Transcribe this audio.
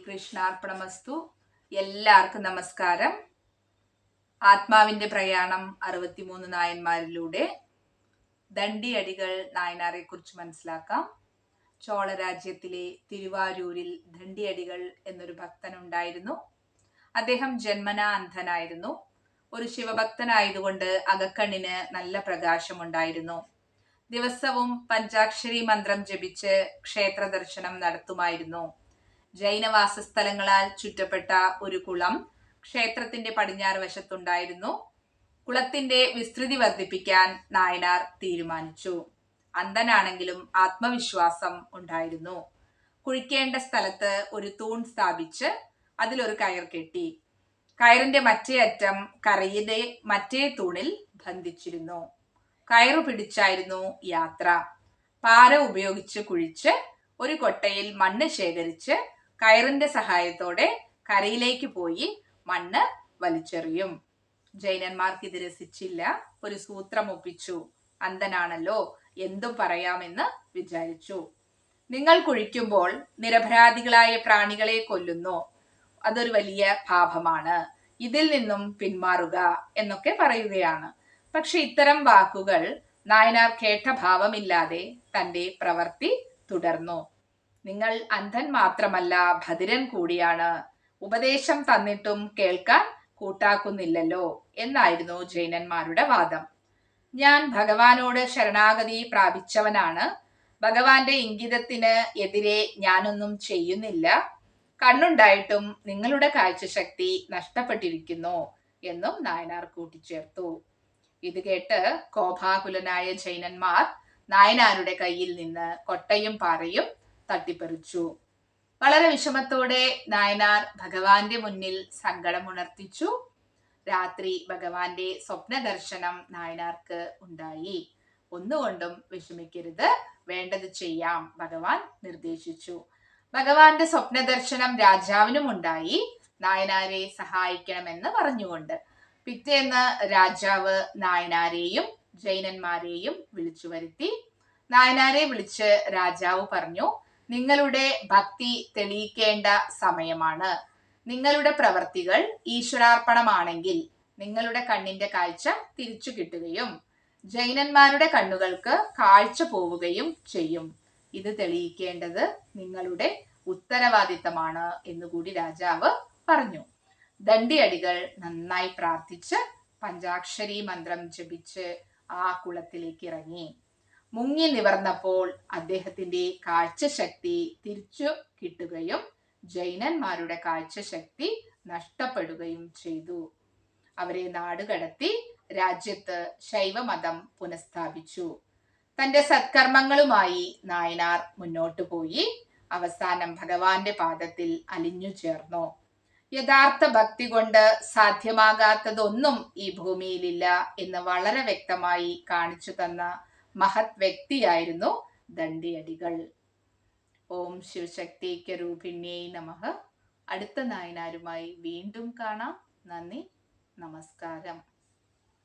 കൃഷ്ണാർപ്പണമസ്തു. എല്ലാവർക്കും നമസ്കാരം. ആത്മാവിന്റെ പ്രയാണം 63 നായന്മാരിലൂടെ ദണ്ഡിയടികൾ നായനാരെ കുറിച്ച് മനസ്സിലാക്കാം. ചോളരാജ്യത്തിലെ തിരുവാരൂരിൽ ദണ്ഡിയടികൾ എന്നൊരു ഭക്തനുണ്ടായിരുന്നു. അദ്ദേഹം ജന്മനാ അന്ധനായിരുന്നു. ഒരു ശിവഭക്തനായതുകൊണ്ട് അകക്കണ്ണിന് നല്ല പ്രകാശമുണ്ടായിരുന്നു. ദിവസവും പഞ്ചാക്ഷരി മന്ത്രം ജപിച്ച് ക്ഷേത്ര ദർശനം നടത്തുമായിരുന്നു. ജൈനവാസസ്ഥലങ്ങളാൽ ചുറ്റപ്പെട്ട ഒരു കുളം ക്ഷേത്രത്തിന്റെ പടിഞ്ഞാറ് വശത്തുണ്ടായിരുന്നു. കുളത്തിന്റെ വിസ്തൃതി വർദ്ധിപ്പിക്കാൻ നായനാർ തീരുമാനിച്ചു. അന്ധനാണെങ്കിലും ആത്മവിശ്വാസം ഉണ്ടായിരുന്നു. കുഴിക്കേണ്ട സ്ഥലത്ത് ഒരു തൂൺ സ്ഥാപിച്ച് അതിലൊരു കയർ കെട്ടി. കയറിന്റെ മറ്റേ അറ്റം കരയിലെ മറ്റേ തൂണിൽ ബന്ധിച്ചിരുന്നു. കയറു പിടിച്ചായിരുന്നു യാത്ര. പാര ഉപയോഗിച്ച് കുഴിച്ച് ഒരു കൊട്ടയിൽ മണ്ണ് ശേഖരിച്ച് കയറിന്റെ സഹായത്തോടെ കരയിലേക്ക് പോയി മണ്ണ് വലിച്ചെറിയും. ജൈനന്മാർക്ക് ഇത് രസിച്ചില്ല. ഒരു സൂത്രം ഒപ്പിച്ചു. അന്ധനാണല്ലോ, എന്തും പറയാമെന്ന് വിചാരിച്ചു. നിങ്ങൾ കുഴിക്കുമ്പോൾ നിരപരാധികളായ പ്രാണികളെ കൊല്ലുന്നു. അതൊരു വലിയ പാപമാണ്. ഇതിൽ നിന്നും പിന്മാറുക എന്നൊക്കെ പറയുകയാണ്. പക്ഷെ ഇത്തരം വാക്കുകൾ നായനാർ കേട്ട ഭാവമില്ലാതെ തന്റെ പ്രവൃത്തി തുടർന്നു. നിങ്ങൾ അന്ധൻ മാത്രമല്ല, ഭദ്രൻ കൂടിയാണ്. ഉപദേശം തന്നിട്ടും കേൾക്കാൻ കൂട്ടാക്കുന്നില്ലല്ലോ എന്നായിരുന്നു ജൈനന്മാരുടെ വാദം. ഞാൻ ഭഗവാനോട് ശരണാഗതി പ്രാപിച്ചവനാണ്. ഭഗവാന്റെ ഇംഗിതത്തിന് എതിരെ ഞാനൊന്നും ചെയ്യുന്നില്ല. കണ്ണുണ്ടായിട്ടും നിങ്ങളുടെ കാഴ്ചശക്തി നഷ്ടപ്പെട്ടിരിക്കുന്നു എന്നും നായനാർ കൂട്ടിച്ചേർത്തു. ഇത് കേട്ട് കോപാകുലനായ ജൈനന്മാർ നായനാരുടെ കയ്യിൽ നിന്ന് കൊട്ടയും പാറയും തട്ടിപ്പറിച്ചു. വളരെ വിഷമത്തോടെ നായനാർ ഭഗവാന്റെ മുന്നിൽ സങ്കടമുണർത്തിച്ചു. രാത്രി ഭഗവാന്റെ സ്വപ്ന ദർശനം നായനാർക്ക് ഉണ്ടായി. ഒന്നുകൊണ്ടും വിഷമിക്കരുത്, വേണ്ടത് ചെയ്യാം ഭഗവാൻ നിർദ്ദേശിച്ചു. ഭഗവാന്റെ സ്വപ്ന ദർശനം രാജാവിനും ഉണ്ടായി, നായനാരെ സഹായിക്കണമെന്ന് പറഞ്ഞുകൊണ്ട്. പിറ്റേന്ന് രാജാവ് നായനാരെയും ജൈനന്മാരെയും വിളിച്ചു വരുത്തി. നായനാരെ വിളിച്ച് രാജാവ് പറഞ്ഞു, നിങ്ങളുടെ ഭക്തി തെളിയിക്കേണ്ട സമയമാണ്. നിങ്ങളുടെ പ്രവർത്തികൾ ഈശ്വരാർപ്പണമാണെങ്കിൽ നിങ്ങളുടെ കണ്ണിന്റെ കാഴ്ച തിരിച്ചു കിട്ടുകയും ജൈനന്മാരുടെ കണ്ണുകൾക്ക് കാഴ്ച പോവുകയും ചെയ്യും. ഇത് തെളിയിക്കേണ്ടത് നിങ്ങളുടെ ഉത്തരവാദിത്തമാണ് എന്നുകൂടി രാജാവ് പറഞ്ഞു. ദണ്ഡിയടികൾ നന്നായി പ്രാർത്ഥിച്ച് പഞ്ചാക്ഷരി മന്ത്രം ജപിച്ച് ആ കുളത്തിലേക്ക് ഇറങ്ങി. മുങ്ങി നിവർന്നപ്പോൾ അദ്ദേഹത്തിന്റെ കാഴ്ചശക്തി തിരിച്ചു കിട്ടുകയും ജൈനന്മാരുടെ കാഴ്ചശക്തി നഷ്ടപ്പെടുകയും ചെയ്തു. അവരെ നാടുകടത്തി രാജ്യത്ത് ശൈവമതം പുനഃസ്ഥാപിച്ചു. തന്റെ സത്കർമ്മങ്ങളുമായി നായനാർ മുന്നോട്ടു പോയി. അവസാനം ഭഗവാന്റെ പാദത്തിൽ അലിഞ്ഞു ചേർന്നു. യഥാർത്ഥ ഭക്തി കൊണ്ട് സാധ്യമാകാത്തതൊന്നും ഈ ഭൂമിയിലില്ല എന്ന് വളരെ വ്യക്തമായി കാണിച്ചു തന്ന മഹത് വ്യക്തിയായിരുന്നു ദണ്ഡിയടികൾ. ഓം ശിവശക്തിക്ക് രൂപിണ്യേ നമഃ. അടുത്ത നായനാരുമായി വീണ്ടും കാണാം. നന്ദി, നമസ്കാരം.